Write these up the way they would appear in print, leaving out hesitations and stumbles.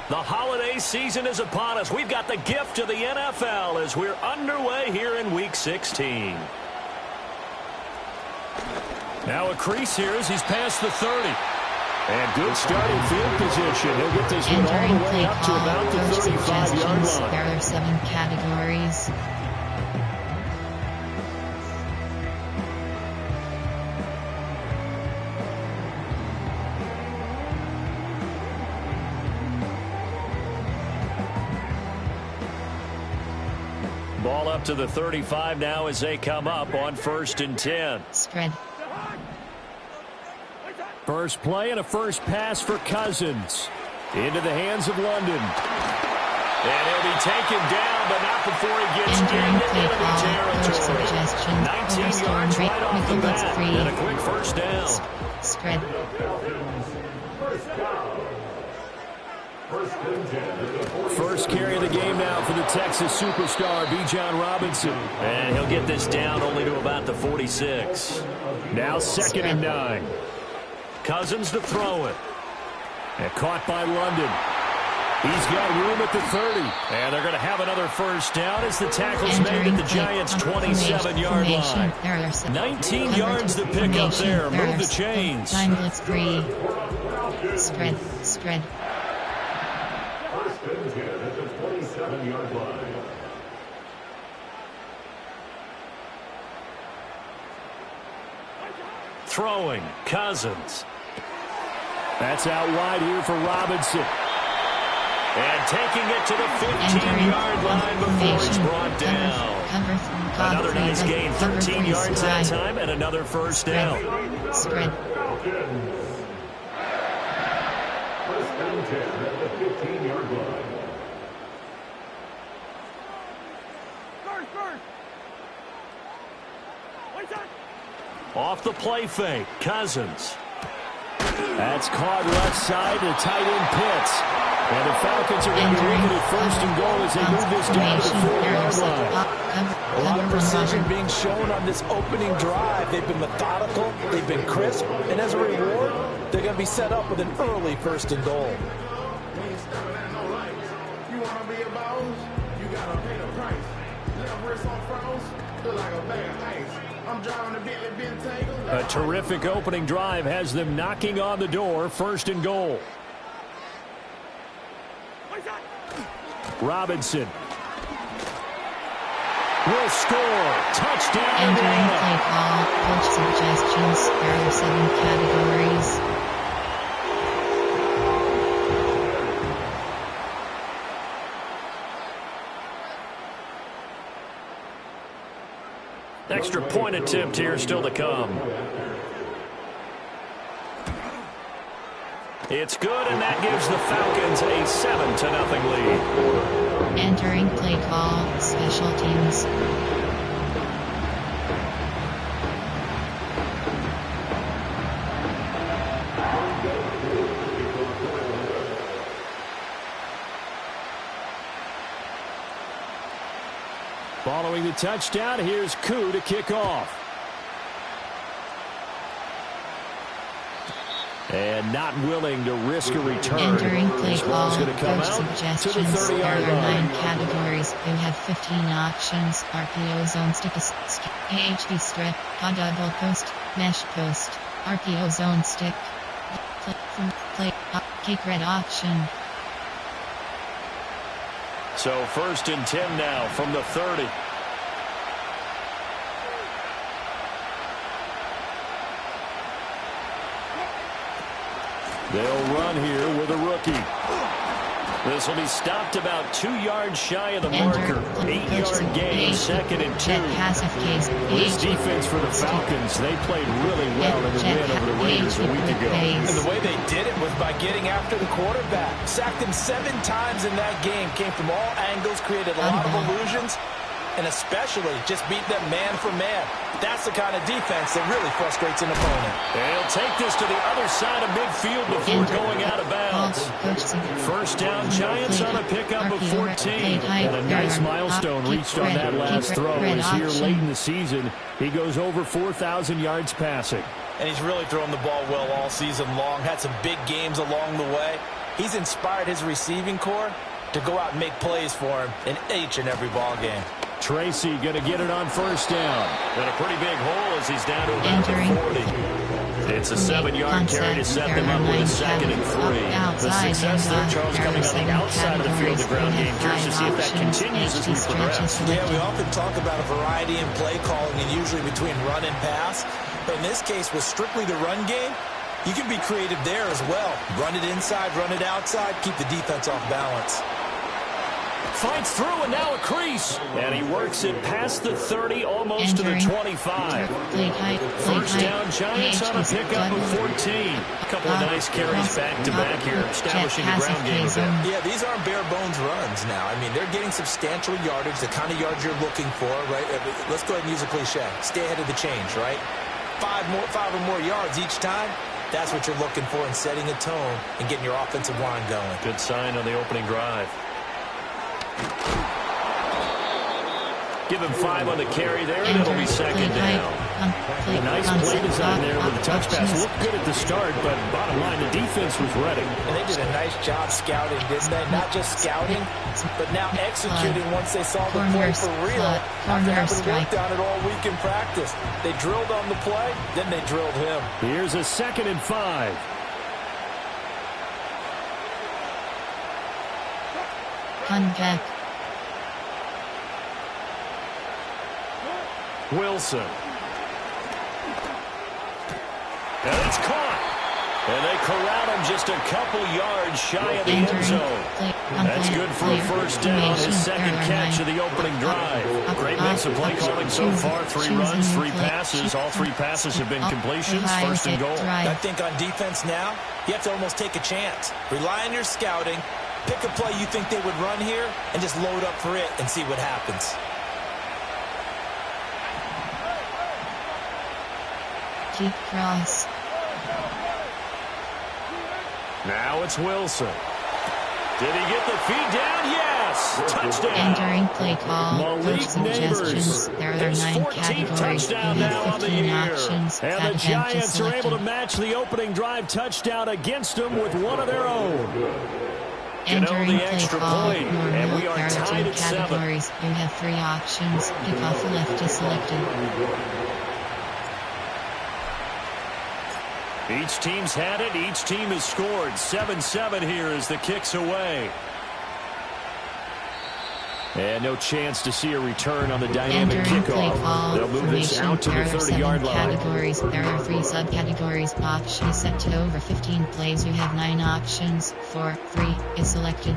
The holiday season is upon us. We've got the gift of the NFL as we're underway here in Week 16. Now a crease here as he's past the 30. And good starting field position. He'll get this one all the way up to about the 35-yard line. There are 7 categories. Ball up to the 35 now as they come up on 1st and 10. Spread. First play and a first pass for Cousins. Into the hands of London. And he'll be taken down, but not before he gets into enemy territory. 19 yards right off the bat. And a quick first down. Spread. First carry of the game now for the Texas superstar, Bijan Robinson. And he'll get this down only to about the 46. Now 2nd and 9. Cousins to throw it. And caught by London. He's got room at the 30. And they're going to have another first down as the tackle's made at the Giants' 27-yard line. 19 yards to pick up there. Move the chains. Time blitz 3. Spread. Spread. First and 10 at the 27-yard line. Throwing. Cousins. That's out wide here for Robinson. And taking it to the 15-yard line before it's brought down. Another nice gain. 13 yards that time and another first down. Spread. First and 10 at the 15-yard line. Off the play fake. Cousins. That's caught left side to tight end Pitts. And the Falcons are going to be looking at 1st and goal as they move this down to the 4-yard line. A lot of precision being shown on this opening drive. They've been methodical, they've been crisp, and as a reward, they're going to be set up with an early 1st and goal. You want to be a boss? You got to pay the price. Left wrist on froze, feel like a bag of ice. I'm driving a Bentley Bentayga. A terrific opening drive has them knocking on the door. 1st and goal. Robinson will score. Touchdown. Entering play call. Coach suggestions. There are 7 categories. Extra point attempt here still to come. It's good, and that gives the Falcons a 7-0 lead. Entering play call. Special teams. Following the touchdown, here's Koo to kick off. And not willing to risk a return. Entering play call. Going to come Coach out suggestions. to the 30-yard There are line. 9 categories. You have 15 options. RPO zone stick, AHD strip, double post, mesh post, RPO zone stick, play, kick red option. So 1st and 10 now from the 30. They'll run here with a rookie. This will be stopped about 2 yards shy of the marker. 8-yard gain, 2nd and 2. This defense for the Falcons, they played really well in the win over the Raiders a week ago. And the way they did it was by getting after the quarterback. Sacked him 7 times in that game. Came from all angles, created a lot of illusions, and especially just beat them man for man. That's the kind of defense that really frustrates an opponent. They'll take this to the other side of midfield before going out of bounds. First down, Giants on a pickup of 14. And a nice milestone reached on that last throw as here late in the season, he goes over 4,000 yards passing. And he's really thrown the ball well all season long. Had some big games along the way. He's inspired his receiving core to go out and make plays for him in each and every ball game. Tracy going to get it on first down. And a pretty big hole as he's down to about the 40. It's a 7-yard carry to set them up with a 2nd and 3. The success there, Charles, coming on the outside of the field, the ground game. Curious to see if that continues as we progress. Yeah, we often talk about a variety in play calling and usually between run and pass. But in this case, with strictly the run game, you can be creative there as well. Run it inside, run it outside, keep the defense off balance. Fights through and now a crease. And he works it past the 30, almost to the 25. First down, Giants on a pickup of 14. A couple of nice carries back-to-back here, establishing the ground game a bit. Yeah, these aren't bare-bones runs now. I mean, they're getting substantial yardage, the kind of yards you're looking for, right? Let's go ahead and use a cliche. Stay ahead of the change, right? 5 or more yards each time. That's what you're looking for in setting a tone and getting your offensive line going. Good sign on the opening drive. Give him 5 on the carry there, and it'll be 2nd down. A nice play design there with the touch pass. Looked good at the start, but bottom line, the defense was ready. And they did a nice job scouting, didn't they? Not just scouting, but now executing once they saw the play for real. After having worked on it all week in practice. They drilled on the play, then they drilled him. Here's a 2nd and 5. Back. Wilson. And it's caught. And they corral him just a couple yards shy of the end zone. That's good for a first down, his 2nd catch of the opening drive. Great mix of play calling so far. 3 runs, 3 passes. All 3 passes have been completions. 1st and goal. I think on defense now, you have to almost take a chance. Rely on your scouting. Pick a play you think they would run here and just load up for it and see what happens. Deep cross. Now it's Wilson. Did he get the feed down? Yes! Touchdown! Entering play call. Coach suggestions. There are 9 categories. You have 15 options. And the Giants are able to match the opening drive touchdown against them with one of their own. Entering the play extra call. point, and we are There are 2 tied at 7. categories. You have 3 options. Kickoff left is selected. Each team's had it. Each team has scored. 7-7 here as the kick's away. And no chance to see a return on the dynamic Entering play kickoff. call. They'll move this out to the 30-yard line. Categories. There are 3 subcategories. Option is set to over 15 plays. You have 9 options. 4, 3 is selected.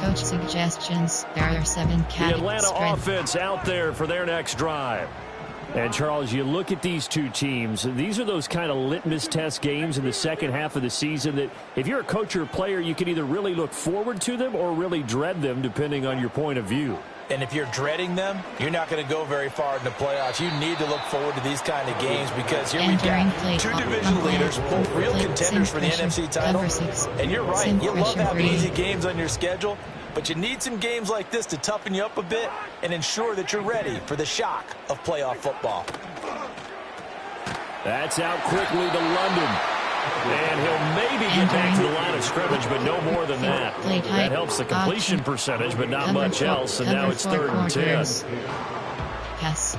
Coach suggestions. There are 7 categories. The Atlanta offense out there for their next drive. And, Charles, you look at these 2 teams, these are those kind of litmus test games in the second half of the season that if you're a coach or a player, you can either really look forward to them or really dread them, depending on your point of view. And if you're dreading them, you're not going to go very far in the playoffs. You need to look forward to these kind of games because here we've got 2 division leaders, both real contenders for the NFC title. And you're right, you love having easy games on your schedule, but you need some games like this to toughen you up a bit and ensure that you're ready for the shock of playoff football. That's out quickly to London. And he'll maybe get back to the line of scrimmage, but no more than that. That helps the completion percentage, but not much else. And now it's 3rd and 10. Yes.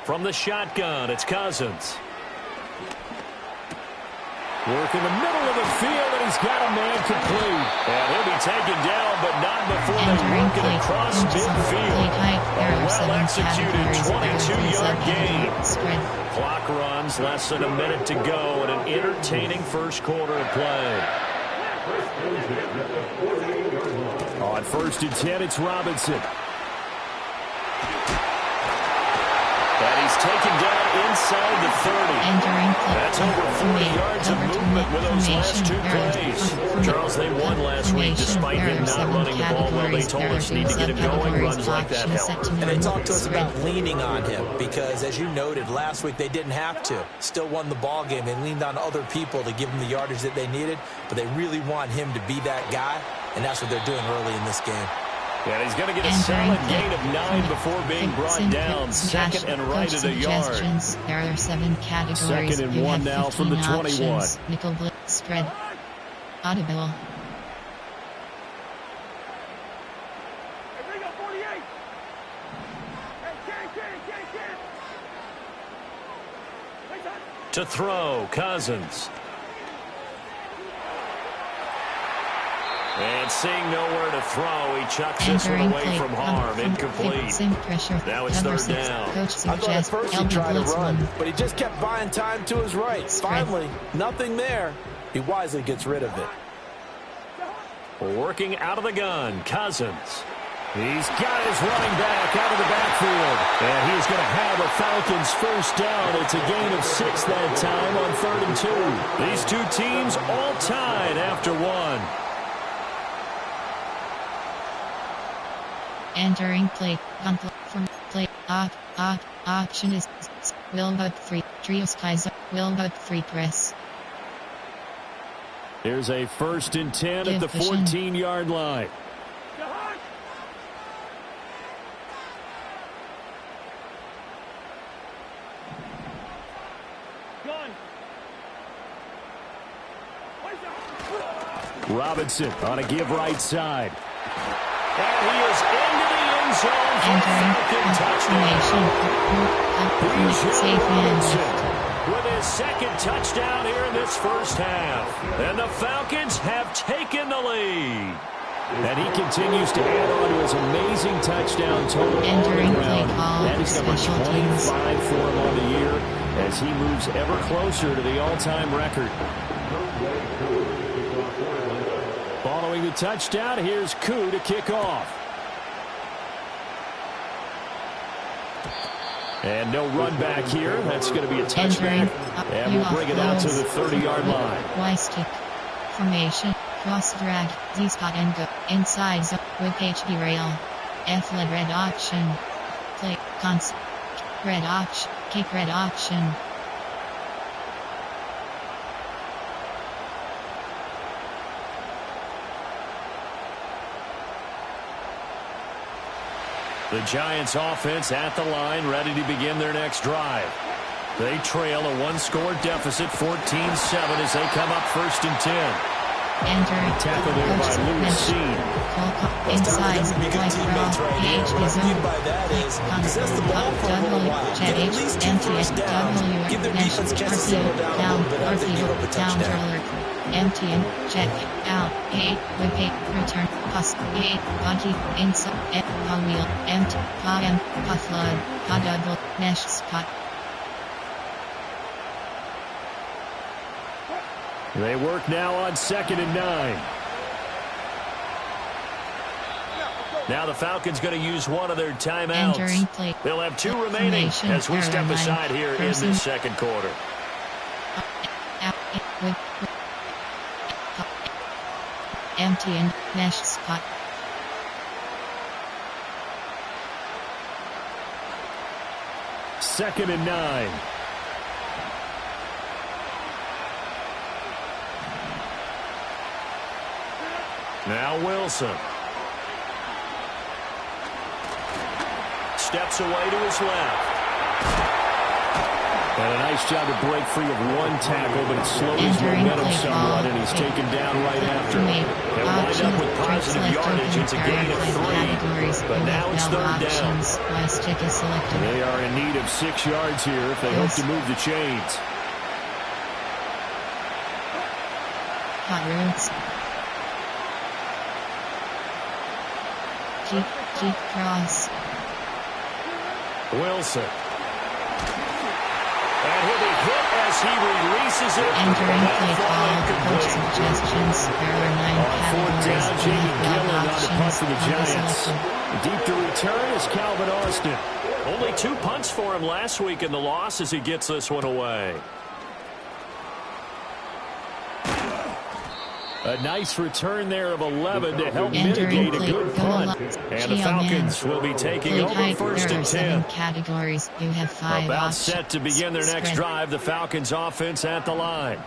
From the shotgun, it's Cousins. Work in the middle of the field, and he's got a man complete. And he'll be taken down, but not before they work it across midfield. A well-executed 22-yard gain. Clock runs, less than a minute to go, and an entertaining first quarter of play. On 1st and 10, it's Robinson. And he He's taken down inside the 30. Entering That's over 40 yards of movement with those last two plays. Charles, they won last week despite him not running the ball well. They told us need to get it going. Runs like that help. And they talked to us about leaning on him because, as you noted, last week they didn't have to. Still won the ball game. They leaned on other people to give them the yardage that they needed, but they really want him to be that guy, and that's what they're doing early in this game. Yeah, he's going to get a solid gain of 9 before being brought down. Second and right at a yard. There are 7 categories. Second and 1 now from the 21. Nickel blitz spread. Audible. To throw, Cousins. And seeing nowhere to throw, he chucks this one away from harm. Incomplete. Now it's third down. I thought at first he tried to run, but he just kept buying time to his right. Finally, nothing there. He wisely gets rid of it. Working out of the gun, Cousins. He's got his running back out of the backfield. And he's going to have a Falcons first down. It's a gain of 6 that time on 3rd and 2. These two teams all tied after 1. Entering play, from play, option is will but free, trios Kaiser, will but free press. There's a 1st and 10 at the 14-yard line. Robinson on a give right side. And he is into the end zone for a Falcon touchdown. With his second touchdown here in this first half. And the Falcons have taken the lead. And he continues to add on to his amazing touchdown total on the ground. That is number 25 for him on the year as he moves ever closer to the all-time record. Following the touchdown, here's Koo to kick off. And no run back here. That's going to be a touchback. And we'll bring it out to the 30-yard line. Y-stick. Formation. Cross drag. Z-spot and go. Inside zone with HB rail. F-led red option. Play. Cons. Red option. Kick red option. The Giants offense at the line, ready to begin their next drive. They trail a 1-score deficit, 14-7 as they come up 1st and 10. Tackled there by Lewis Seed. Inside, right cross, PHP zone. Down, MTN, check, out, 8, with 8, return, pass, 8, body, inside, wheel, empty, PM, flood, double, mesh spot. They work now on 2nd and 9. Now the Falcons going to use one of their timeouts. They'll have 2 remaining as we step aside here in the second quarter. Empty and mesh spot. Second and 9. Now Wilson. Steps away to his left. And a nice job to break free of one tackle, but it slows his momentum somewhat, and he's taken down right after. He'll wind up with positive yardage. It's a gain of 3, but now it's third down. They are in need of 6 yards here if they hope to move the chains. Hot routes. Keep cross. Wilson. And he'll be hit as he releases it. Entering play call. Coach suggestions. There are 9 categories. Jamie Gillen on the punt for the Giants. Deep to return is Calvin Austin. Only 2 punts for him last week in the loss as he gets this one away. A nice return there of 11 to help mitigate a good punt. And the Falcons will be taking over 1st and 10. Categories. You have 5 About options. set to begin their next drive. The Falcons offense at the line.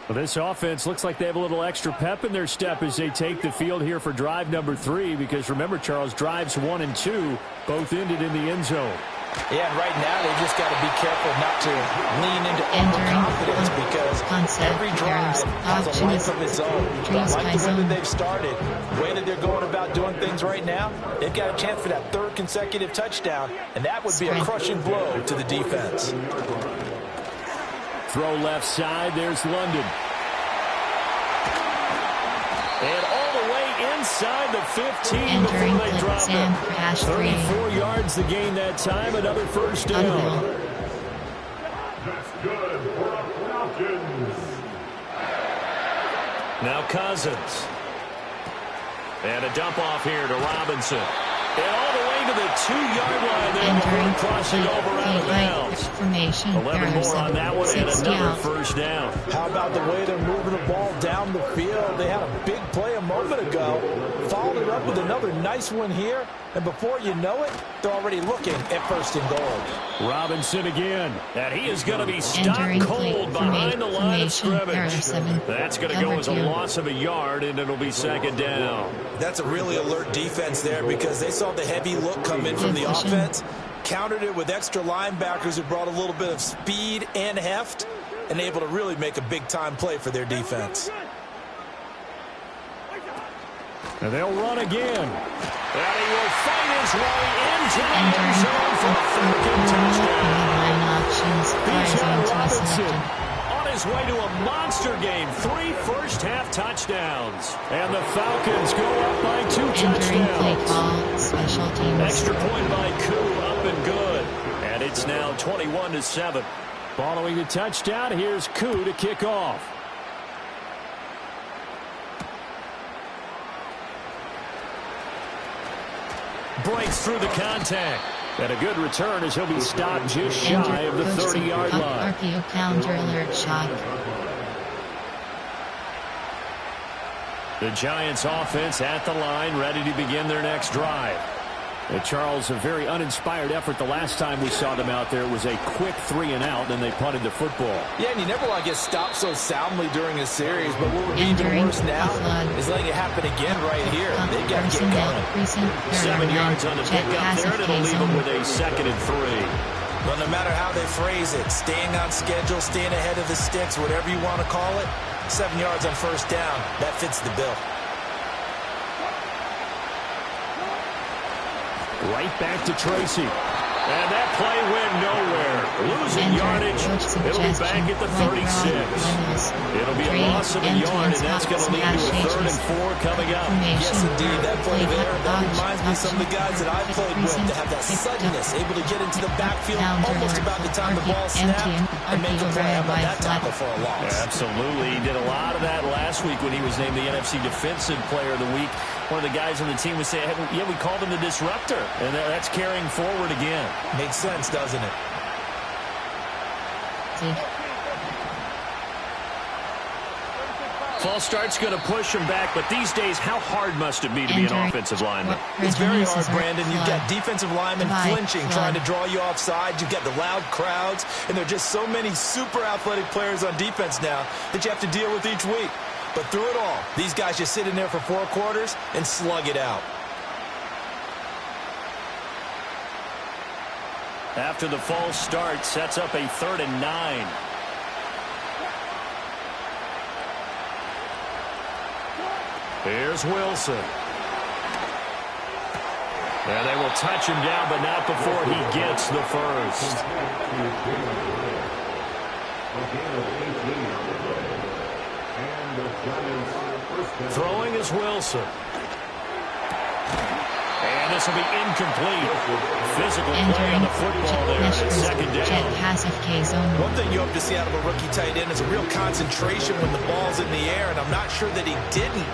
Well, this offense looks like they have a little extra pep in their step as they take the field here for drive number 3. Because remember, Charles, drives 1 and 2 both ended in the end zone. Yeah, and right now they just got to be careful not to lean into overconfidence because every drive has a life of its own. I like the way that they've started, the way that they're going about doing things right now. They've got a chance for that 3rd consecutive touchdown, and that would be a crushing blow to the defense. Throw left side. There's London. And all the way inside the 15 before they drop it. 34 yards the gain that time. Another 1st down. That's good for the Falcons. Now Cousins. And a dump off here to Robinson. And all the way to the 2-yard line there before crossing over out of bounds. 11 more on that one and another 1st down. How about the way they're moving the ball down the field? They had a big play a moment ago. Followed it up with another nice one here. And before you know it, they're already looking at 1st and goal. Robinson again. And he is going to be stopped cold behind the line of scrimmage. That's going to go as a loss of a yard, and it'll be 2nd down. That's a really alert defense there because they saw the heavy look come in from the offense, countered it with extra linebackers who brought a little bit of speed and heft, and able to really make a big-time play for their defense. And they'll run again. And he will find his way into the end zone for a Falcon touchdown. Bijan Robinson on his way to a monster game. 3 first-half touchdowns. And the Falcons go up by 2 touchdowns. Extra point by Koo, up and good. And it's now 21-7. Following the touchdown, here's Koo to kick off. Breaks through the contact. And a good return as he'll be stopped just shy of the 30-yard line. RPO counter alert shock. The Giants offense at the line, ready to begin their next drive. And Charles, a very uninspired effort the last time we saw them out there. It was a quick 3 and out, and they punted the football. Yeah, and you never want to get stopped so soundly during a series, but what would be even worse now is letting it happen again right here. They've got to get going. 7 yards on the pickup there, and it'll leave them with a 2nd and 3. Well, no matter how they phrase it, staying on schedule, staying ahead of the sticks, whatever you want to call it, 7 yards on 1st down, that fits the bill. Right back to Tracy. And that play went nowhere. Losing yardage. It'll be back at the 36. It'll be a loss of a yard, and that's going to lead to a 3rd and 4 coming up. Yes, indeed. That play there, that reminds me of some of the guys that I played with to have that suddenness, able to get into the backfield almost about the time the ball snapped and make a play. How about that tackle for a loss? Yeah, absolutely. He did a lot of that last week when he was named the NFC Defensive Player of the Week. One of the guys on the team would say, hey, yeah, we called him the disruptor. And that's carrying forward again. Makes sense, doesn't it? False start's going to push him back, but these days, how hard must it be to be an offensive lineman? It's very hard, Brandon. You've got defensive linemen flinching, trying to draw you offside. You've got the loud crowds, and there are just so many super athletic players on defense now that you have to deal with each week. But through it all, these guys just sit in there for 4 quarters and slug it out. After the false start, sets up a 3rd and 9. Here's Wilson. And they will touch him down, but not before he gets the first. Throwing is Wilson. And this will be incomplete. Physical play on the football there, and it's 2nd down. One thing you hope to see out of a rookie tight end is a real concentration when the ball's in the air, and I'm not sure that he didn't,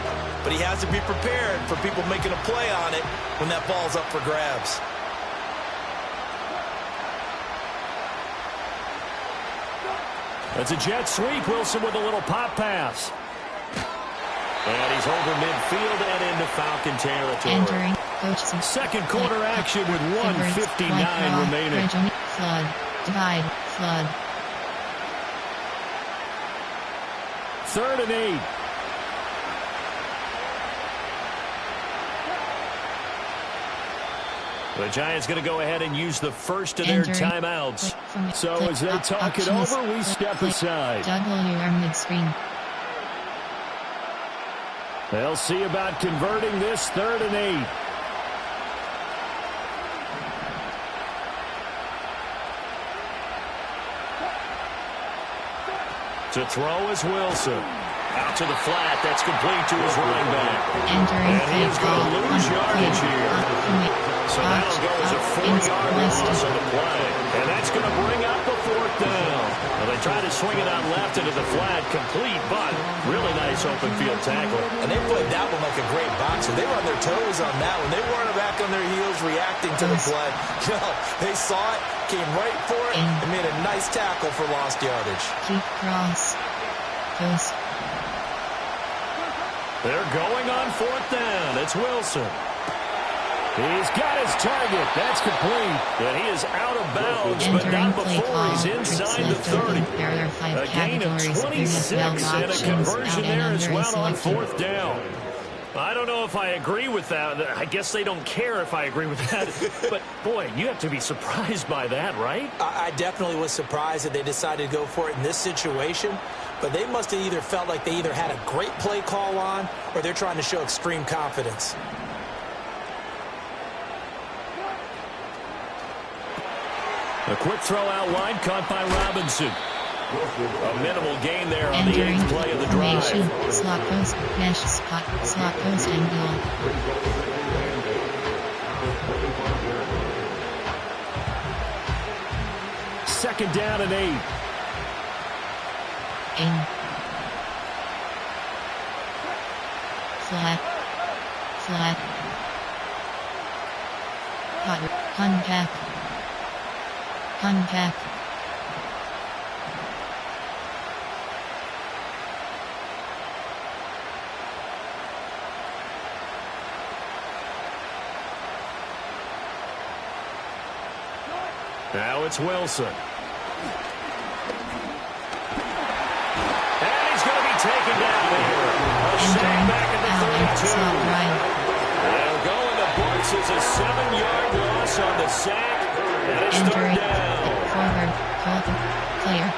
but he has to be prepared for people making a play on it when that ball's up for grabs. It's a jet sweep. Wilson with a little pop pass. And he's over midfield and into Falcon territory. Entering coach's Second quarter action with 1:59 remaining. Flood. Divide. Flood. 3rd and 8. The Giants going to go ahead and use the first of their timeouts. So as they talk it over, we step aside. WR mid-screen. They'll see about converting this 3rd and 8. To throw is Wilson. Out to the flat. That's complete to his running back. Entering And he is going to lose yardage here. So that'll go as a 4-yard loss on the play. And that's going to bring up the 4th down. Well, they try to swing it out left into the flat. Complete, but really nice open field tackle. And they played that one like a great boxer. They were on their toes on that one. They weren't back on their heels reacting to the play. No, they saw it, came right for it, and made a nice tackle for lost yardage. Keep cross. Post. They're going on 4th down. It's Wilson. He's got his target. That's complete. And he is out of bounds, but not before he's inside the 30. A gain of 26 and a conversion there as well on 4th down. I don't know if I agree with that. I guess they don't care if I agree with that. But, boy, you have to be surprised by that, right? I definitely was surprised that they decided to go for it in this situation. But they must have either felt like they either had a great play call on or they're trying to show extreme confidence. A quick throw out wide, caught by Robinson. A minimal gain there on the 8th play of the drive. Slot post, mesh spot, slot post angle. Second down and 8. In. Flat. Flat. Contact. Contact. Now it's Wilson. And he's going to be taken down there. A sack back at the 32. They'll go into blitz as a 7-yard loss on the sack. And it's 3rd down. Forward. Colton. Player.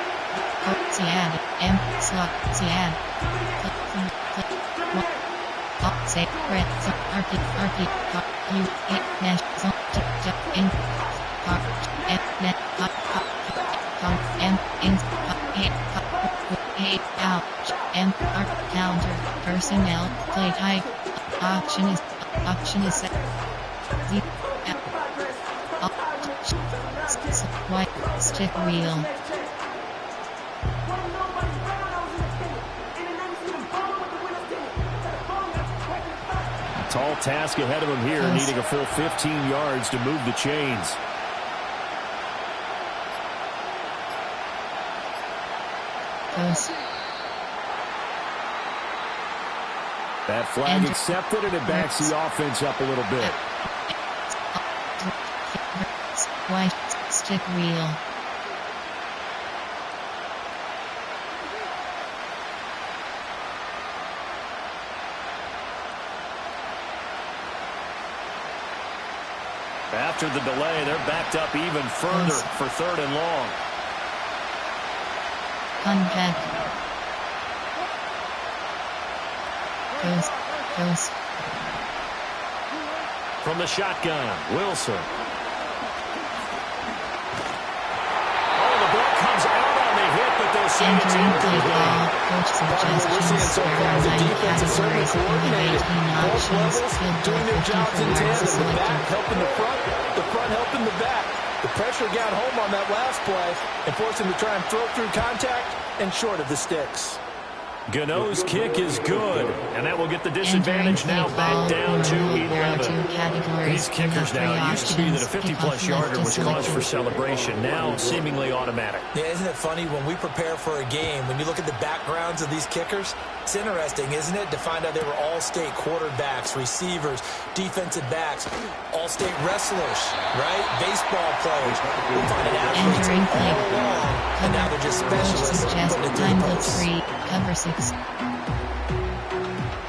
Siad. M. Slot. Siad. Say. Red. RP. RP. U. Nash. In. F. Net. M. In. Out. M. Counter. Personnel. Play type. Option is set. Z. White stick wheel. Tall task ahead of him here, needing a full 15 yards to move the chains. Post. That flag accepted, and it backs the offense up a little bit. White stick wheel. After the delay, they're backed up even further for 3rd and long. Contact. Post. From the shotgun, Wilson. Entering play call, coach suggestions, square 9 categories, including 18 options, field goal 54 yards is selected. Helping the front helping the back. The pressure got home on that last play and forced him to try and throw through contact and short of the sticks. Gano's kick is good, and that will get the disadvantage now back down to 11. These kickers now, it used to be that a 50-plus yarder was cause for celebration, now seemingly automatic. Yeah, isn't it funny when we prepare for a game, when you look at the backgrounds of these kickers, it's interesting, isn't it, to find out they were all-state quarterbacks, receivers, defensive backs, all-state wrestlers, right? Baseball players. We'll find an athletes all along, and now they're just specialists putting it through the post. Cover 6.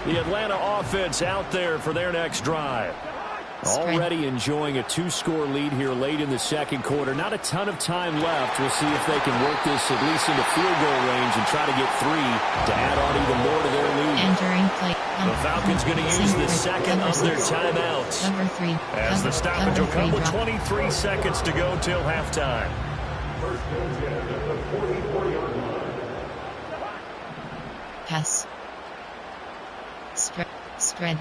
The Atlanta offense out there for their next drive. Already enjoying a 2-score lead here late in the second quarter. Not a ton of time left. We'll see if they can work this at least into field goal range and try to get 3 to add on even more to their lead. Entering play. The Falcons going to use the second of their timeouts. Cover 3. As the stoppage will come with 23 seconds to go till halftime. First and 10 at the 44-yard line. Pass. Spread.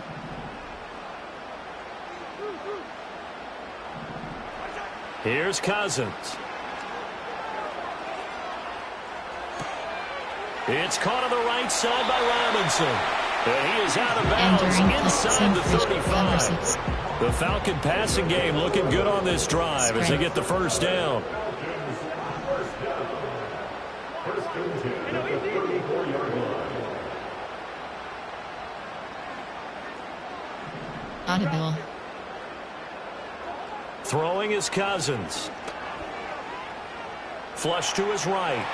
Here's Cousins. It's caught on the right side by Robinson. And he is out of bounds inside the 35. The Falcon passing game looking good on this drive as they get the first down. First and 10 at the 34-yard line. Audible. Throwing is Cousins. Flush to his right.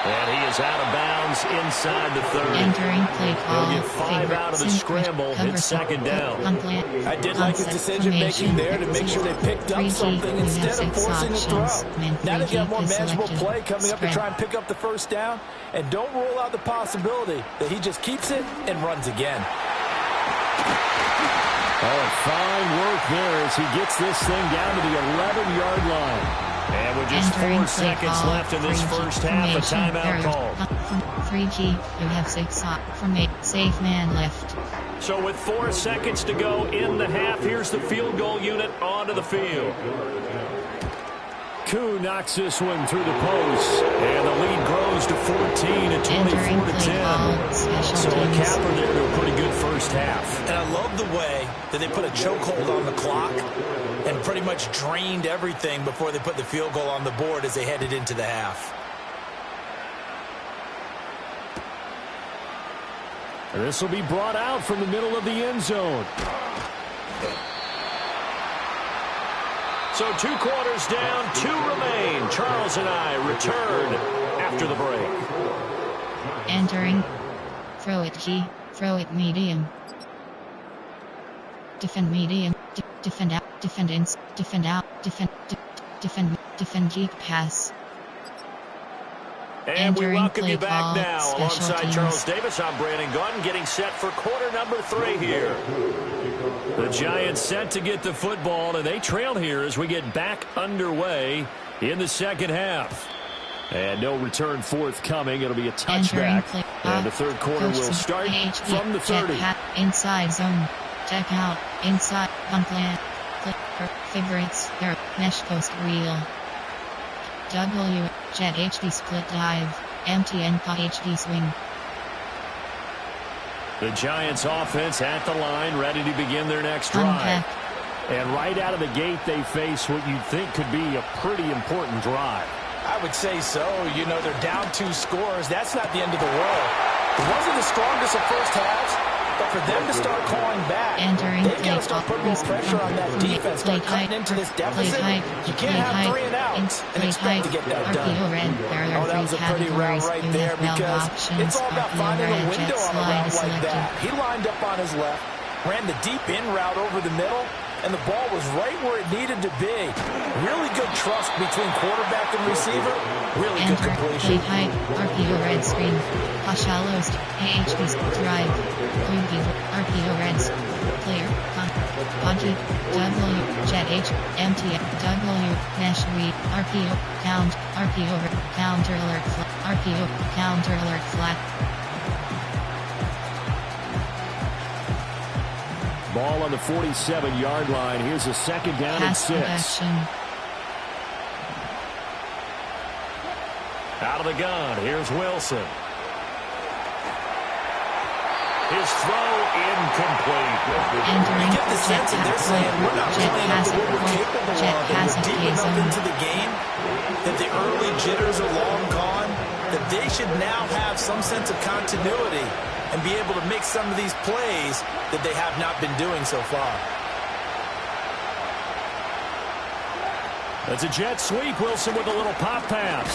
And he is out of bounds inside the 30. Entering play call. He'll get 5 out of the scramble. It's second down. I did like his decision-making there to make sure they picked up something instead of forcing a throw. Now they've got more manageable play coming up to try and pick up the first down. And don't rule out the possibility that he just keeps it and runs again. Oh, fine work there as he gets this thing down to the 11-yard line. And with just 4 seconds left in this first half, a timeout call. 3G, you have 6 from 8. Safe man left. So with 4 seconds to go in the half, here's the field goal unit onto the field. Koo knocks this one through the post, and the lead grows to 14 at 24-10. So a capper there to a pretty good first half. And I love the way that they put a chokehold on the clock and pretty much drained everything before they put the field goal on the board as they headed into the half. This will be brought out from the middle of the end zone. So 2 quarters down, 2 remain. Charles and I return after the break. Entering. Throw it key. Throw it medium. Defend medium. Defend out. Defend ins. Defend out. Defend geek pass. And we welcome you back now alongside teams. Charles Davis. I'm Brandon Gunn getting set for quarter number 3 here. The Giants set to get the football, and they trail here as we get back underway in the second half. And no return forthcoming. It'll be a touchback. And the third quarter will start from the 30. Inside zone. Check out. Inside. On plan. Click for favorites. There. Mesh post wheel. W. Jet HD split dive. MTN HD swing. The Giants offense at the line, ready to begin their next drive. And right out of the gate, they face what you'd think could be a pretty important drive. I would say so. You know, they're down 2 scores. That's not the end of the world. It wasn't the strongest of first halves, but for them to start calling back, they've got to start putting more pressure on that defense, start cutting into this deficit. You can't have 3 and outs and expect to get that done. Oh, that was a pretty route right there because it's all about finding a window on a route like that. He lined up on his left, ran the deep in route over the middle, and the ball was right where it needed to be. Really good trust between quarterback and receiver. Really good completion. Play height, RPO red screen. Shallows, HD drive. RPO reds. Player, Podgy, W, Jet H, MT, W, Mesh read, RPO, count, RPO, counter alert, RPO, counter alert flat. Ball on the 47-yard line. Here's a second down and 6. Production. Out of the gun, here's Wilson. His throw incomplete. Entering You get the sense that they're saying we're not playing up to what we're capable of, and we're deep enough into the game that the early jitters are long gone, that they should now have some sense of continuity and be able to make some of these plays that they have not been doing so far. That's a jet sweep. Wilson with a little pop pass.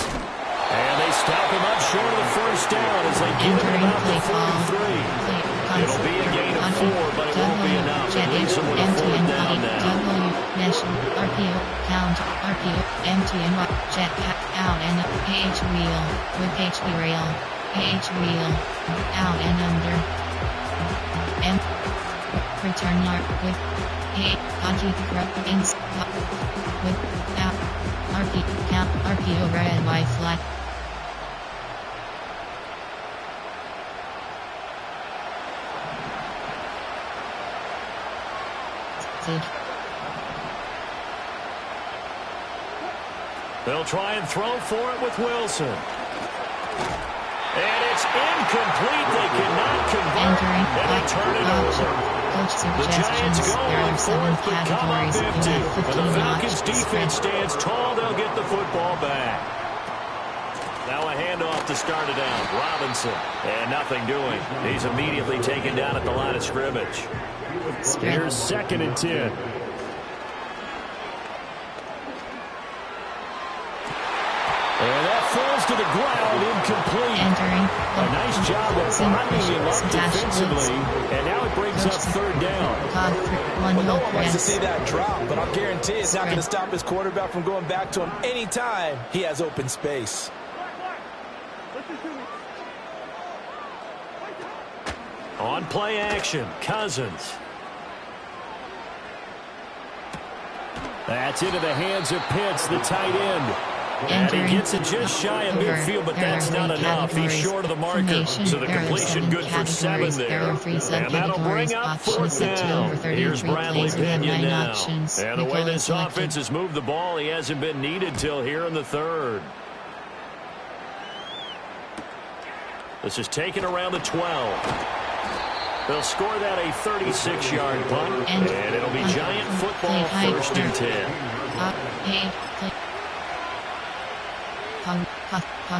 And they stop him up short of the first down as they get him about the 43. It'll be a gain of 4, but it won't be enough. It leaves him with a 4th down now. RPO, count, RPO, MTN, jet, out and up, page wheel, with HP rail, page wheel, out and under, and return yard, with, with, out, count, RPO red, white flag. They'll try and throw for it with Wilson. And it's incomplete. They cannot convert. And they turn it over. Coach The Giants suggestions. go There on are 7 fourth, but come up categories. You empty. have And 15 the Falcons options. defense stands tall. They'll get the football back. Now a handoff to start it out. Robinson. And nothing doing. He's immediately taken down at the line of scrimmage. Here's 2nd and 10. And that falls to the ground, incomplete. Entering. A nice job of binding him up defensively. And now it brings up 3rd down. Well, no one wants to see that drop, but I'll guarantee it's not going to stop his quarterback from going back to him anytime he has open space. On play action, Cousins. That's into the hands of Pitts, the tight end. And he gets it just shy of midfield, but that's not enough. He's short of the marker, so the completion good for 7 there. And that'll bring up 4th down. Here's Bradley Pinion now. And the way this offense has moved the ball, he hasn't been needed till here in the 3rd. This is taken around the 12. They'll score that a 36-yard punt, and it'll be Giant football 1st and 10.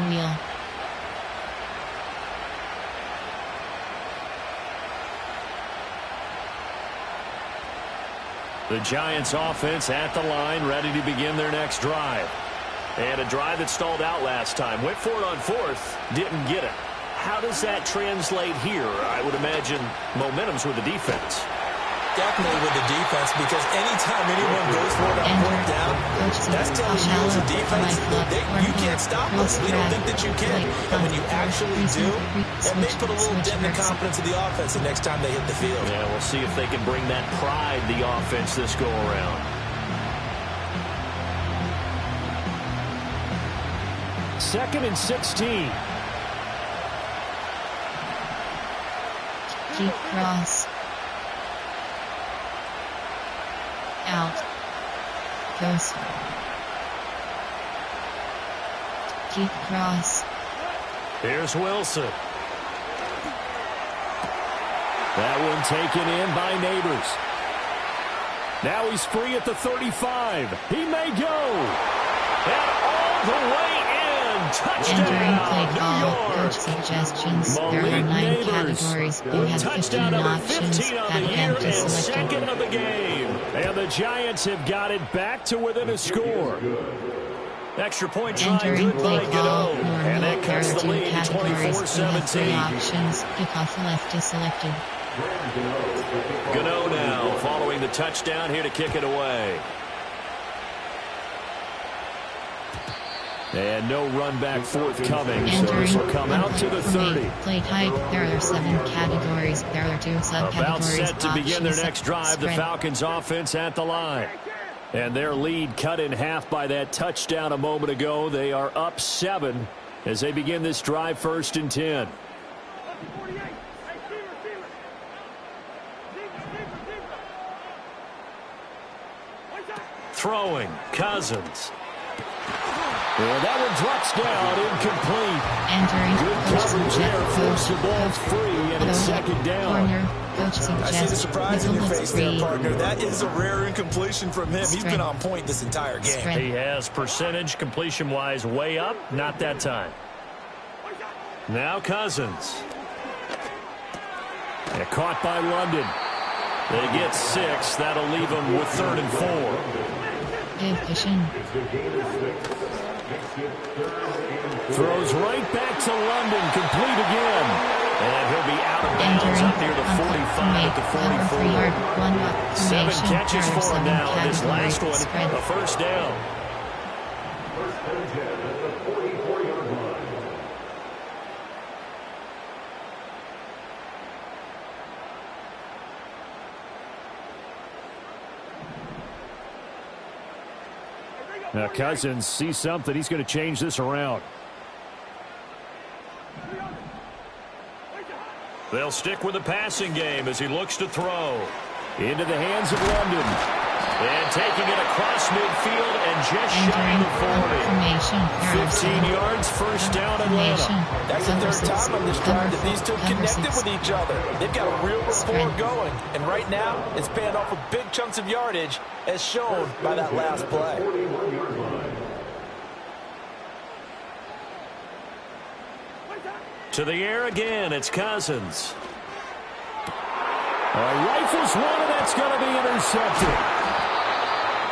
Wheel. The Giants offense at the line, ready to begin their next drive. And a drive that stalled out last time. Went for it on 4th, didn't get it. How does that translate here? I would imagine momentum's with the defense. Definitely with the defense, because anytime anyone goes for it on 4th down, that's telling you as a defense, you can't stop us. We don't think that you can. And when you actually do, it may put a little dent in the confidence of the offense the next time they hit the field. Yeah, we'll see if they can bring that pride, the offense, this go-around. 2nd and 16. Deep cross. Out. Post. Deep cross. Here's Wilson. That one taken in by Neighbors. Now he's free at the 35. He may go. And all the way in. Touchdown, New York. Coach suggestions. There are 9 categories. You have 15 options. 15 on the year and 2nd of the game. And the Giants have got it back to within a score. Extra point try, good by Gano. And that cuts the lead to 24-17. Options. Kickoff left is selected. Gano now following the touchdown here to kick it away. And no run back forthcoming, so this will come out to the 30. Play type. There are 7 categories. There are 2 subcategories. About set to begin their next drive, the Falcons offense at the line. And their lead cut in half by that touchdown a moment ago. They are up 7 as they begin this drive 1st and 10. Throwing, Cousins. And that one drops down, incomplete. Entering. Good coverage there, force the ball free, and it's second down. Corner. Coach suggests. I see the surprise in your Nickel face blitz there, partner. That is a rare incompletion from him. He's been on point this entire game. He has percentage completion-wise way up. Not that time. Now Cousins. And caught by London. They get 6. That'll leave them with 3rd and 4. Division. Throws right back to London. Complete again. And he'll be out of bounds up near the 45 at the 44. 7 catches for him now. This last one, a first down. First and 10 at the 44-yard line. Now Cousins sees something. He's going to change this around. They'll stick with the passing game as he looks to throw. Into the hands of London. And taking it across midfield and just shy of the 40. 15 yards, first down Atlanta. That's the third time on this drive that these two connected with each other. They've got a real rapport going. And right now, it's paying off with big chunks of yardage, as shown by that last play. To the air again, it's Cousins. Rifles one, and that's going to be intercepted.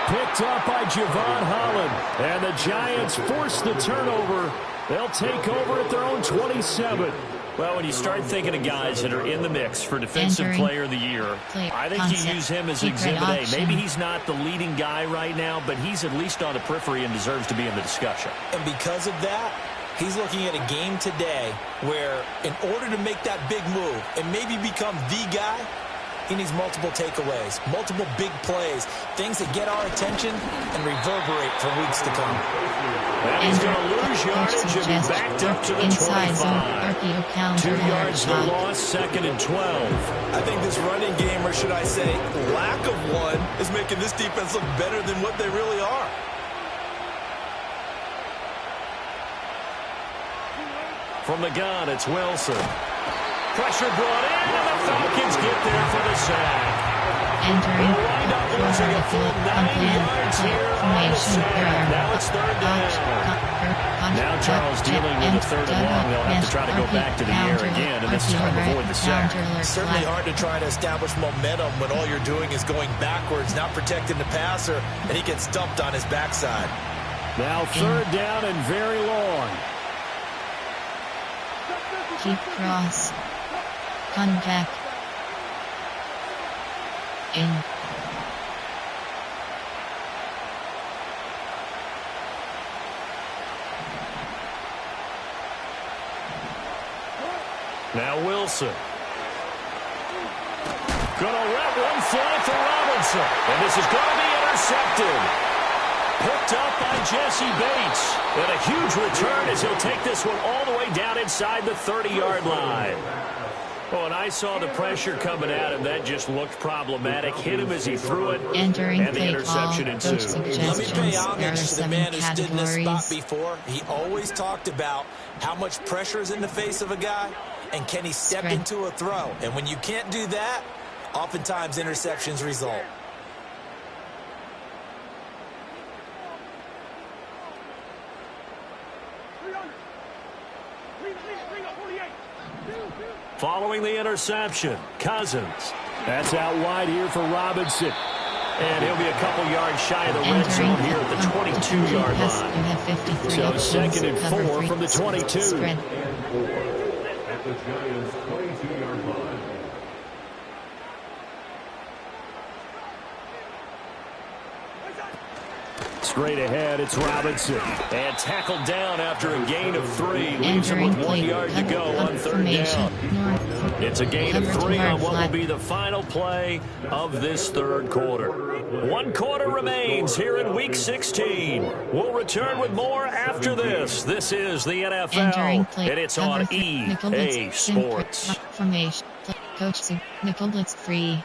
Picked up by Javon Holland. And the Giants force the turnover. They'll take over at their own 27. Well, when you start thinking of guys that are in the mix for Defensive Player of the Year, I think you use him as Exhibit A. Maybe he's not the leading guy right now, but he's at least on the periphery and deserves to be in the discussion. And because of that, he's looking at a game today where in order to make that big move and maybe become the guy, he needs multiple takeaways, multiple big plays, things that get our attention and reverberate for weeks to come. And he's going to lose yardage and be backed up to the 25. 2 yards the loss, 2nd and 12. I think this running game, or should I say lack of one, is making this defense look better than what they really are. From the gun, it's Wilson. Pressure brought in, and the Falcons get there for the sack. Entering They'll wind up losing a full 9 yards here on the sack. Now it's 3rd down. Now Charles dealing with a 3rd and long. They'll have to try to go back to the air again, and this time avoid the sack. Certainly hard to try to establish momentum when all you're doing is going backwards, not protecting the passer, and he gets dumped on his backside. Now 3rd down and very long. Keep cross. Contact. In. Now Wilson. Gonna let one fly for Robinson. And this is going to be intercepted. Picked up by Jesse Bates. And a huge return as he'll take this one all the way down inside the 30-yard line. Oh, and I saw the pressure coming at him. That just looked problematic. Hit him as he threw it. Entering and the interception ensued. Let me pay homage to the man who stood in this spot before. He always talked about how much pressure is in the face of a guy, and can he step into a throw. And when you can't do that, oftentimes interceptions result. Following the interception, Cousins. That's out wide here for Robinson. And he'll be a couple yards shy of the red zone here at the 22-yard line. So 2nd and 4 from the 22. At the Giants' 22-yard line. Straight ahead, it's Robinson. And tackled down after a gain of 3. Leaves him with 1 yard to go on 3rd down. It's a gain of 3 on what will be the final play of this 3rd quarter. 1 quarter remains here in Week 16. We'll return with more after this. This is the NFL, and it's on EA Sports. Formation. Coach Nickel Blitz free.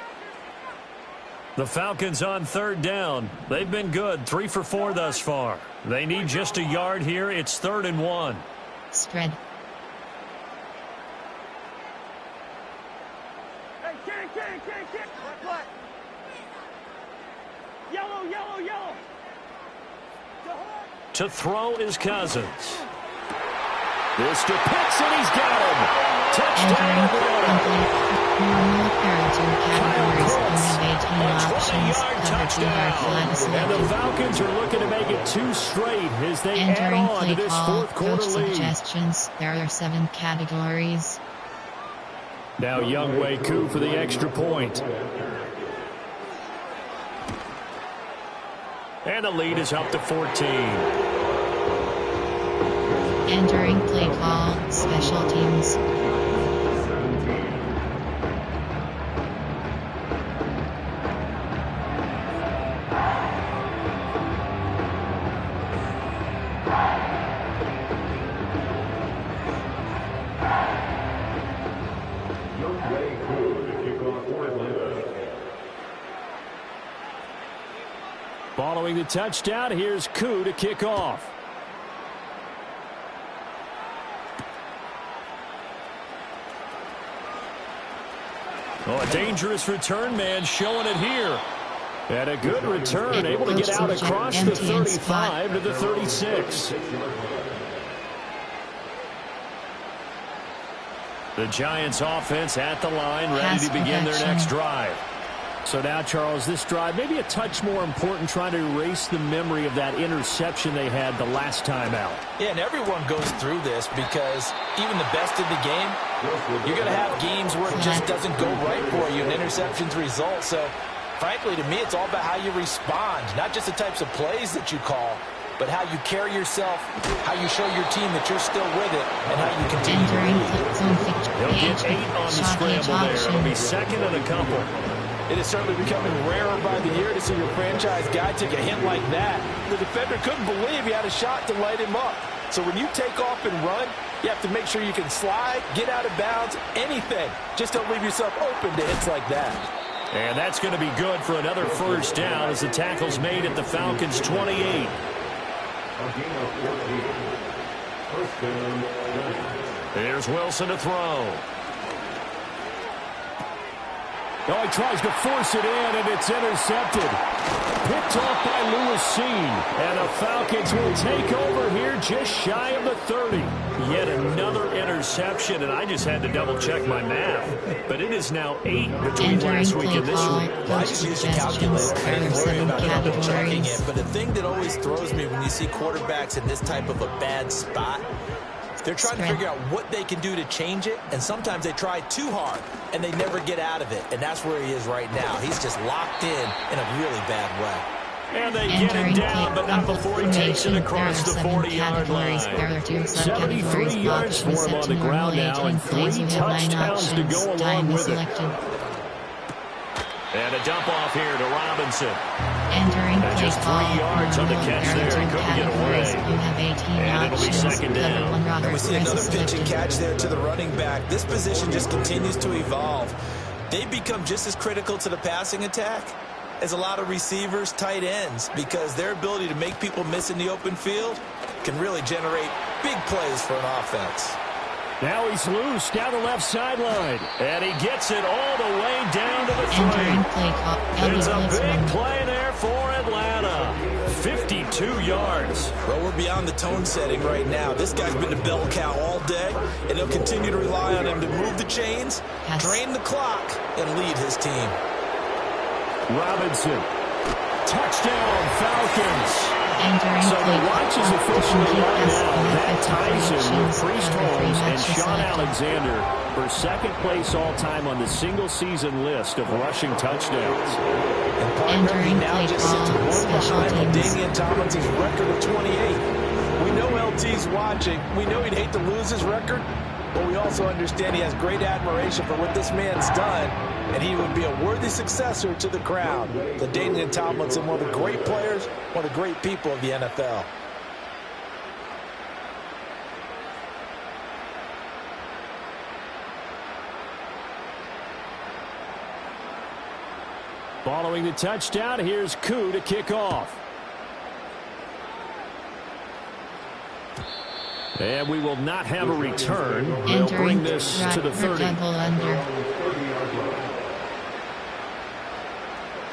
The Falcons on third down. They've been good, 3 for 4 thus far. They need just a yard here. It's 3rd and 1. Spread. Hey, kick. What? Yellow. To throw is Cousins. This to Pitts, and he's got him. Touchdown, Atlanta. Normal parenting categories only 18 A options. 20-yard Cover 2 are flat touchdown. And the selected. Falcons are looking to make it 2 straight as they Entering add on play to this call, fourth quarter coach lead. suggestions. There are 7 categories. Now Younghoe Koo for the extra point. And the lead is up to 14. Entering play call, special teams. Younghoe Koo to kick off for Atlanta. Following the touchdown, here's Koo to kick off. Oh, a dangerous return man showing it here. And a good return, able to get out across the 35 to the 36. The Giants offense at the line, ready to begin their next drive. So now, Charles, this drive maybe a touch more important, trying to erase the memory of that interception they had the last time out. Yeah, and everyone goes through this because even the best in the game, you're going to have games where it just doesn't go right for you, and interceptions result. So, frankly, to me, it's all about how you respond, not just the types of plays that you call, but how you carry yourself, how you show your team that you're still with it, and how you continue to Entering lead. zone 50. He'll get 8 on the scramble there. It'll be second and a couple. It is certainly becoming rarer by the year to see your franchise guy take a hit like that. The defender couldn't believe he had a shot to light him up. So when you take off and run, you have to make sure you can slide, get out of bounds, anything. Just don't leave yourself open to hits like that. And that's going to be good for another first down as the tackle's made at the Falcons' 28. A gain of 14. First down, 9. There's Wilson to throw. Oh, he tries to force it in, and it's intercepted. Picked off by Lewis Cine. And the Falcons will take over here just shy of the 30. Yet another interception, and I just had to double-check my math. But it is now 8 between last week and this week. Well, I just use a calculator. I ain't worried about double-checking it. But the thing that always throws me when you see quarterbacks in this type of a bad spot, they're trying to figure out what they can do to change it, and sometimes they try too hard, and they never get out of it, and that's where he is right now. He's just locked in a really bad way. And they get him down, but not before he takes it across the 40-yard line. 73 yards for him on the ground now, and 3 touchdowns to go along with it. And a dump off here to Robinson. Entering And play just 3 call, yards on the catch there. He couldn't get away. You have 18 And it'll be options. second down. Cover 1 rocker. And we see another Press pitch and selected. catch there to the running back. This position just continues to evolve. They become just as critical to the passing attack as a lot of receivers, tight ends, because their ability to make people miss in the open field can really generate big plays for an offense. Now he's loose down the left sideline. And he gets it all the way down to the Entering 3. play call. It's a Elbow big blitz play there for Atlanta. 52 yards. Well, we're beyond the tone setting right now. This guy's been the bell cow all day, and they'll continue to rely on him to move the chains, drain the clock, and lead his team. Robinson. Touchdown, Falcons. Entering So play the watch is call. officially Complete right pass now. That benefit to ties him with predictions. Priest Cover 3 Holmes and matches Sean selected. Alexander for second place all-time on the single-season list of rushing touchdowns. And partner, he Entering now play just sits call, one special behind teams. Damian Tomlinson's record of 28. We know LT's watching. We know he'd hate to lose his record, but we also understand he has great admiration for what this man's done, and he would be a worthy successor to the crown. The Damian Tomlinson, one of the great players, one of the great people of the NFL. Following the touchdown, here's Koo to kick off. And we will not have a return. They'll bring this to the 30.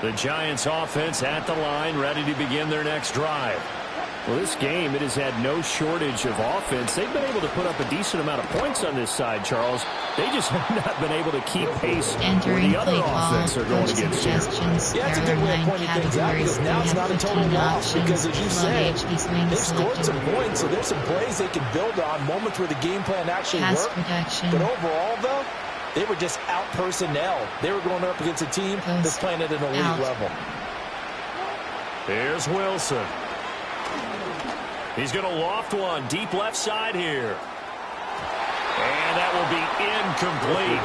The Giants offense at the line, ready to begin their next drive. Well, this game, it has had no shortage of offense. They've been able to put up a decent amount of points on this side, Charles. They just have not been able to keep pace where the other offense are going against here. Yeah, it's a good way of pointing things out because now it's not a total loss because, as you said, they've scored some points, so there's some plays they can build on, moments where the game plan actually worked. But overall, though, they were just out personnel. They were going up against a team that's playing at an elite level. Here's Wilson. He's going to loft one deep left side here. And that will be incomplete.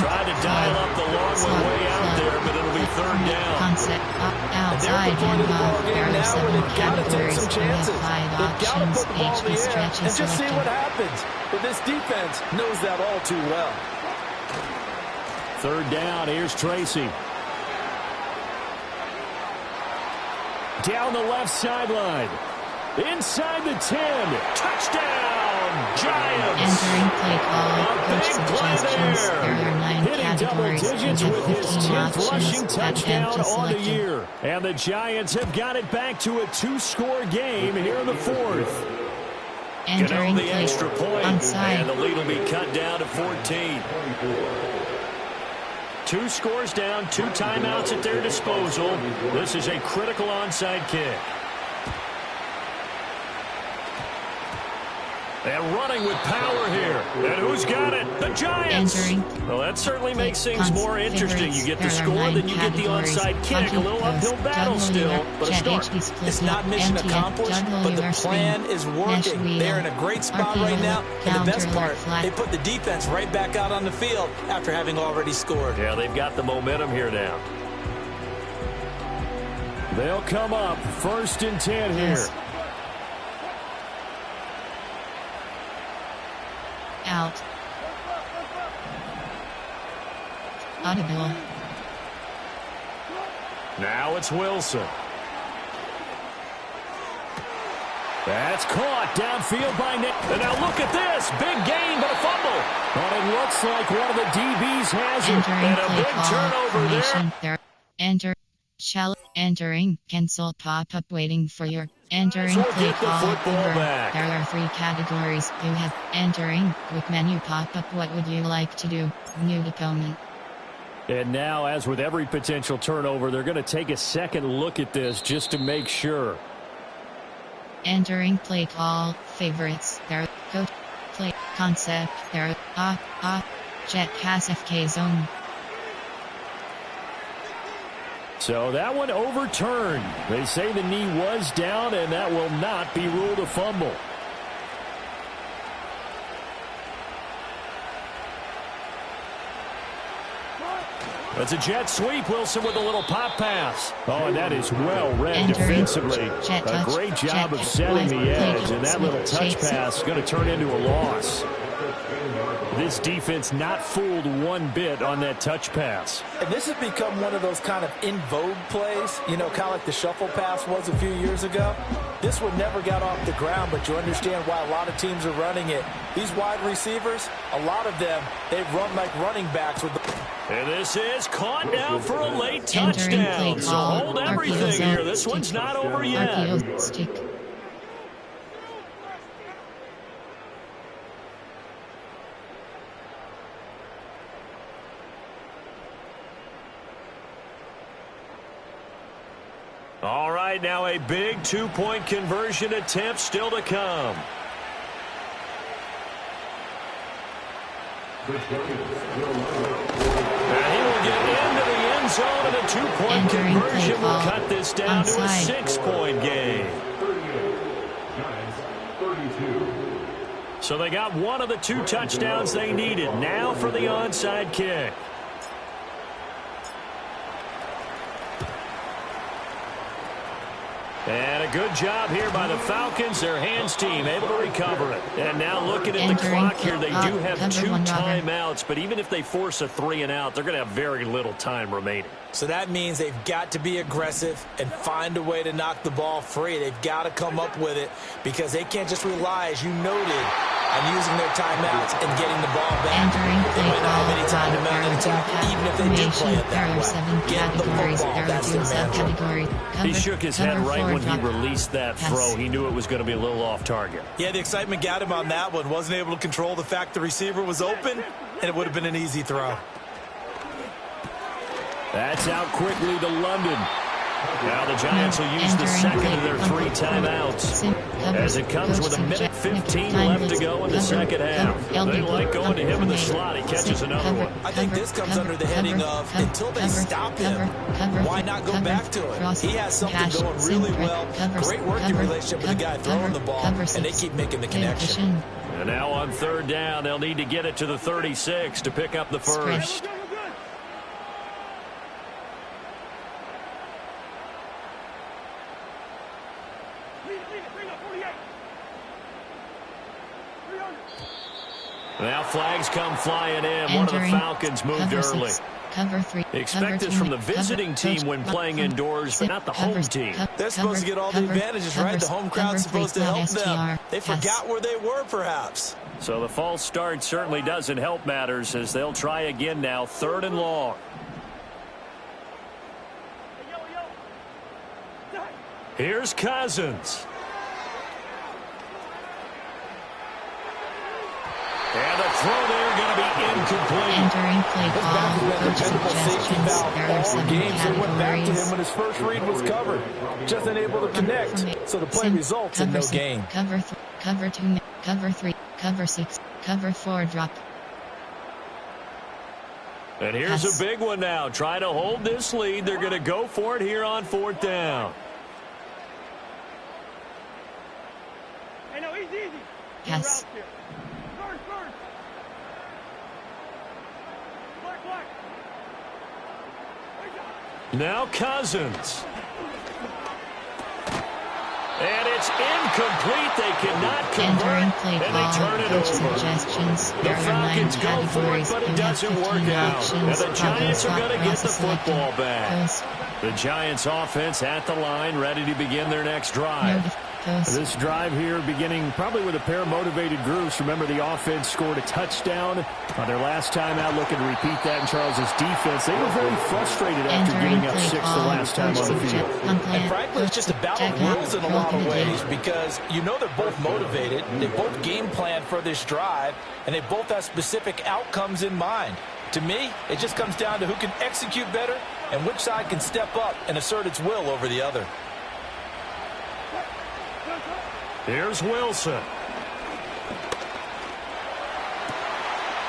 Tried to dial up the long way out there, but it'll be third down. Concept outside and off. There are 7 categories. We have 5 options. HB stretch is and just see what selected. happens. But this defense knows that all too well. Third down, here's Tracy. Down the left sideline. Inside the 10. Touchdown, Giants. Entering play call. Coach suggestions. There are 9 Hitting categories. double digits We with have his 15 10th rushing options. touchdown on the selected. year. And the Giants have got it back to a 2-score game here in the fourth. Entering the play extra point, onside. and the lead will be cut down to 14. 2 scores down, 2 timeouts at their disposal. This is a critical onside kick. And running with power here. And who's got it? The Giants. Well, that certainly makes things more interesting. You get the score, then you get the onside kick. A little uphill battle still, but a start. It's not mission accomplished, but the plan is working. They're in a great spot right now. And the best part, they put the defense right back out on the field after having already scored. Yeah, they've got the momentum here now. They'll come up 1st and 10 here. Out. Audible. Now it's Wilson. That's caught downfield by Nick. And now look at this. Big gain, but a fumble. But it looks like one of the DBs has it. And a big turnover there. Enter. Entering. Cancel pop-up waiting for your entering play call. There are 3 categories. You have entering. Quick menu pop-up. What would you like to do? New opponent. And now, as with every potential turnover, they're going to take a second look at this just to make sure. Entering play call. Favorites. There. Go. Play. Concept. There. Jet pass FK zone. So that one overturned. They say the knee was down, and that will not be ruled a fumble. That's a jet sweep. Wilson with a little pop pass. Oh, and that is well read defensively. A great job of setting the edge, and that little touch pass is going to turn into a loss. This defense not fooled one bit on that touch pass. And this has become one of those kind of in vogue plays, you know, kind of like the shuffle pass was a few years ago. This one never got off the ground, but you understand why a lot of teams are running it. These wide receivers, a lot of them, they run like running backs with the... And this is caught now for a late touchdown. So hold everything here. This one's not over yet. All right, now a big 2-point conversion attempt still to come. And he will get into the end zone, and a 2-point conversion will cut this down to a 6-point game. So they got one of the 2 touchdowns they needed. Now for the onside kick. And a good job here by the Falcons. Their hands team able to recover it. And now looking at the Entering clock here, they do have cover 2 one timeouts. But even if they force a 3 and out, they're going to have very little time remaining. So that means they've got to be aggressive and find a way to knock the ball free. They've got to come up with it because they can't just rely, as you noted, on using their timeouts and getting the ball back. They might not have any time to mount an attack, even if they do play it that way. Get the football, that's their mantra. He shook his head right when he released that throw. He knew it was going to be a little off target. Yeah, the excitement got him on that one. Wasn't able to control the fact the receiver was open, and it would have been an easy throw. That's out quickly to London. Now the Giants will use the second of their 3 timeouts as it comes with 1:15 left to go in the second half. They like going to him in the slot. He catches another one. I think this comes under the heading of until they stop him, why not go back to it? He has something going really well. Great working relationship with the guy throwing the ball, and they keep making the connection. And now on 3rd down, they'll need to get it to the 36 to pick up the first. Now flags come flying in. One of the Falcons moved early. Cover 3. Expect this from the visiting team when playing indoors, but not the home team. They're supposed to get all the advantages, right? The home crowd's supposed to help them. They forgot where they were, perhaps. So the false start certainly doesn't help matters as they'll try again now. 3rd and long. Here's Cousins. And the throw there going to be incomplete. Entering play call. Coach suggestions. There are 7 games that went back to him categories. when his first read was covered. Just unable to connect. So the play results in no gain. Cover 2, cover 3, cover 6, cover 4 drop. And here's a big one now. Trying to hold this lead. They're going to go for it here on 4th down. Hey, no, easy. Yes. First. Black. Now Cousins. And it's incomplete. They cannot Entering convert, play and they call. turn it Coach over. suggestions. The There are 9 Falcons go for it, categories. but You it have doesn't 15 work out. options. And the Giants are going to get the Selected. football back. Post. The Giants offense at the line, ready to begin their next drive. Post. This drive here beginning probably with a pair of motivated groups. Remember, the offense scored a touchdown on their last time out, looking to repeat that in Charles's defense. They were very frustrated after giving up 6 the last time on the field. And frankly, it's just a battle of wills in a lot of ways because you know they're both motivated. They both game plan for this drive, and they both have specific outcomes in mind. To me, it just comes down to who can execute better and which side can step up and assert its will over the other. Here's Wilson.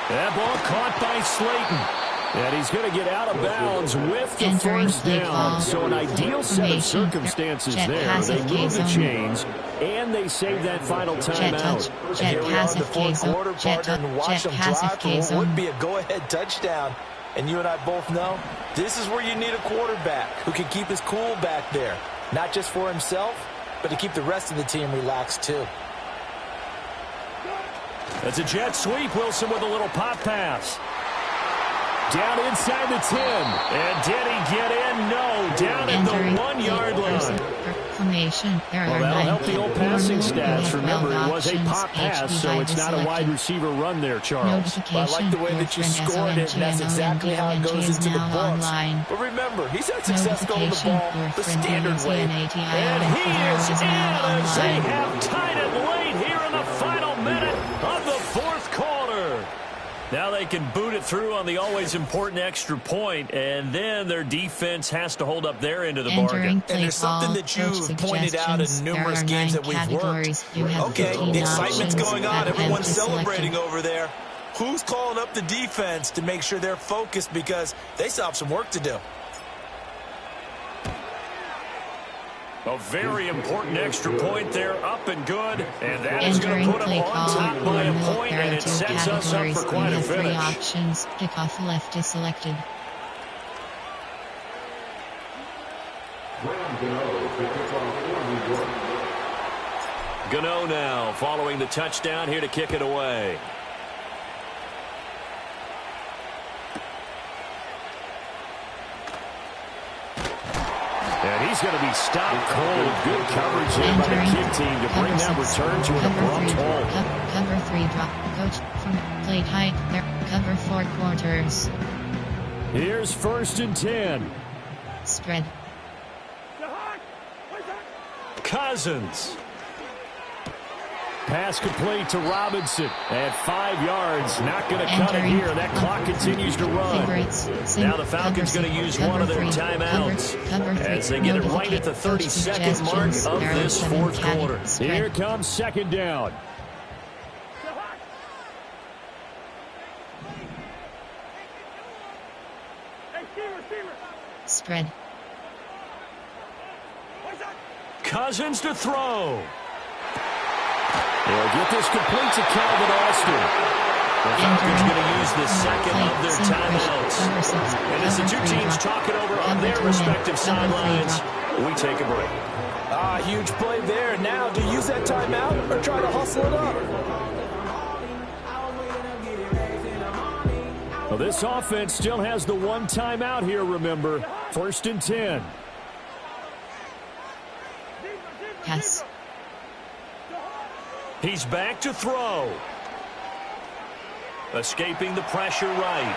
That ball caught by Slayton. And he's going to get out of bounds with the first down. So an ideal set of circumstances there. They move the chains, and they save that final timeout. And here we are in the 4th quarter, partner, and watch them drive for what would be a go-ahead touchdown. And you and I both know this is where you need a quarterback who can keep his cool back there. Not just for himself, but to keep the rest of the team relaxed too. That's a jet sweep. Wilson with a little pop pass. Down inside the 10. And did he get in? No. Down at the 1-yard line. Well, that'll help the old passing stats. Remember, it was a pop pass, so it's not a wide receiver run there, Charles. Well, I like the way that you scored it, and that's exactly how it goes into the books. But remember, he's had success going the ball the standard way. And he is in as they have tied it late here in the final minute of the 4th quarter. Now they can boot it through on the always important extra point, and then their defense has to hold up their end of the bargain. And there's something that you've pointed out in numerous games that we've worked. Okay, the excitement's going on. Everyone's celebrating over there. Who's calling up the defense to make sure they're focused because they still have some work to do? A very important extra point there, up and good. And that is going to put them on top by a point, and it sets us up for quite a finish. 3 options. Kickoff left is selected. Rams go to kick off 40 Gano now following the touchdown here to kick it away. And he's going to be stopped cold. Good coverage here by the kick team to bring that return to an abrupt halt. Cover 3 drop. Coach from plate height there. Cover 4 quarters. Here's 1st and 10. Spread. Cousins. Pass complete to Robinson at 5 yards. Not going to cut it here. That clock continues to run. Now the Falcons going to use one of their timeouts as they get it right at the 32nd mark of this fourth quarter. Here comes 2nd down. Spread. Cousins to throw. They'll get this complete to Calvin Austin. The Falcons going to use the second of their timeouts. And as the two teams talk it over on their respective sidelines, we take a break. Huge play there. Now, do you use that timeout or try to hustle it up? Well, this offense still has the one timeout here, remember. 1st and 10. Pass. He's back to throw. Escaping the pressure right.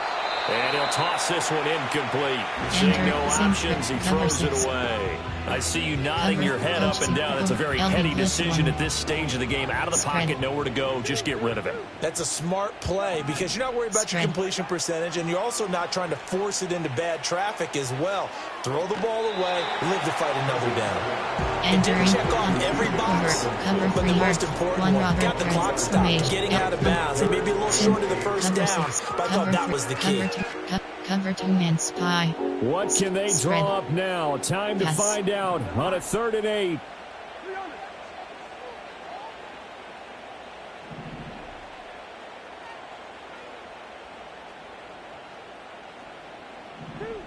And he'll toss this one incomplete. Seeing no options, he throws it away. I see you nodding your head up and down. It's a very heady decision at this stage of the game. Out of the pocket, nowhere to go. Just get rid of it. That's a smart play because you're not worried about your completion percentage, and you're also not trying to force it into bad traffic as well. Throw the ball away, live to fight another down. It didn't check off every box, but the most important one, got the clock stopped, getting out of bounds. It may be a little short of the first down, but I thought that was the key. Cover 2 man spy. What can they draw up now? Time to find out on a 3rd and 8.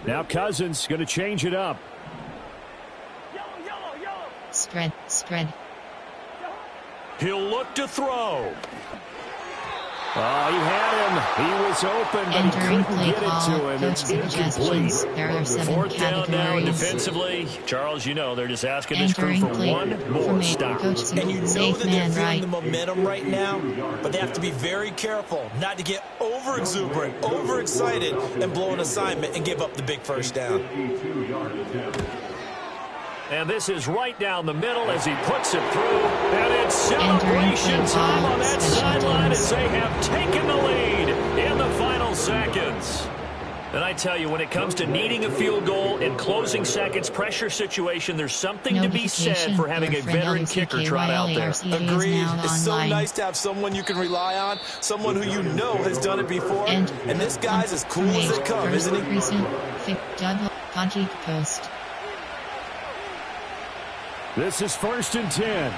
Now Cousins going to change it up. Spread. He'll look to throw. Oh, he had him. He was open, but he couldn't get it to him. It's incomplete. There are 7 4th down now categories. defensively. Charles, you know, they're just asking this crew for one more stop. And you know that they're feeling the momentum right now, but they have to be very careful not to get over-exuberant, over-excited, and blow an assignment and give up the big first down. And this is right down the middle as he puts it through. And it's celebration time on that sideline as they have taken the lead in the final seconds. And I tell you, when it comes to needing a field goal in closing seconds pressure situation, there's something to be said for having a veteran kicker trot out there. Agreed. It's so nice to have someone you can rely on, someone who you know has done it before. And this guy's as cool as it comes, isn't he? Post. This is 1st and 10.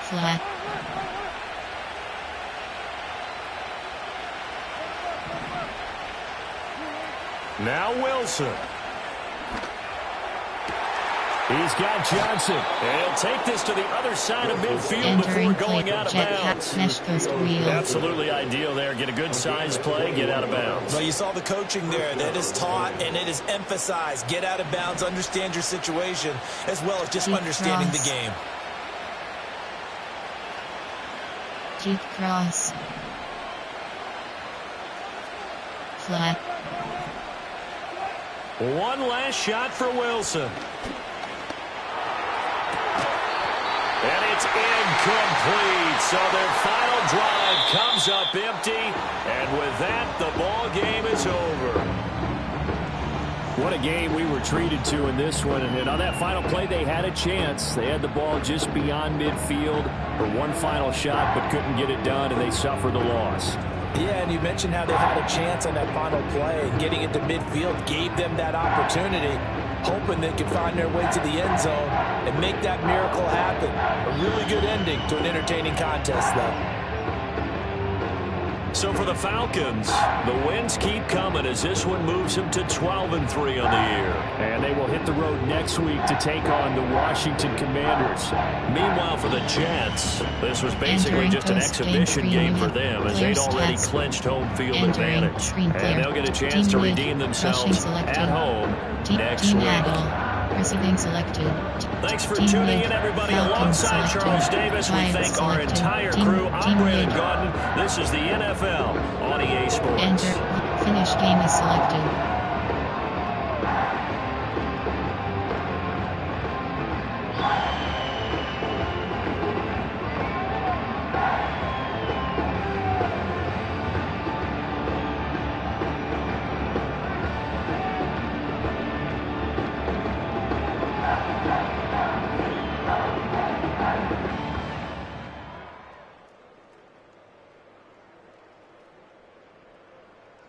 Flat. Now Wilson. He's got Johnson. And he'll take this to the other side of midfield before going out of bounds. Absolutely ideal there. Get a good size play, get out of bounds. Well, you saw the coaching there. That is taught and it is emphasized. Get out of bounds, understand your situation, as well as just understanding the game. Deep cross. Flat. One last shot for Wilson. And it's incomplete. So their final drive comes up empty. And with that, the ball game is over. What a game we were treated to in this one. And on that final play, they had a chance. They had the ball just beyond midfield for one final shot, but couldn't get it done, and they suffered a loss. Yeah, and you mentioned how they had a chance on that final play. Getting it to midfield gave them that opportunity, hoping they could find their way to the end zone and make that miracle happen. A really good ending to an entertaining contest, though. So for the Falcons, the wins keep coming as this one moves them to 12-3 on the year. And they will hit the road next week to take on the Washington Commanders. Meanwhile, for the Jets, this was basically just an exhibition game for them as they'd already clinched home field advantage. And they'll get a chance to redeem themselves at home next week. Receiving selected. Thanks for tuning in, everybody. Alongside Charles Davis, we thank our entire crew. I'm Brandon Gaudin. This is the NFL on EA Sports. Enter. Finish game is selected.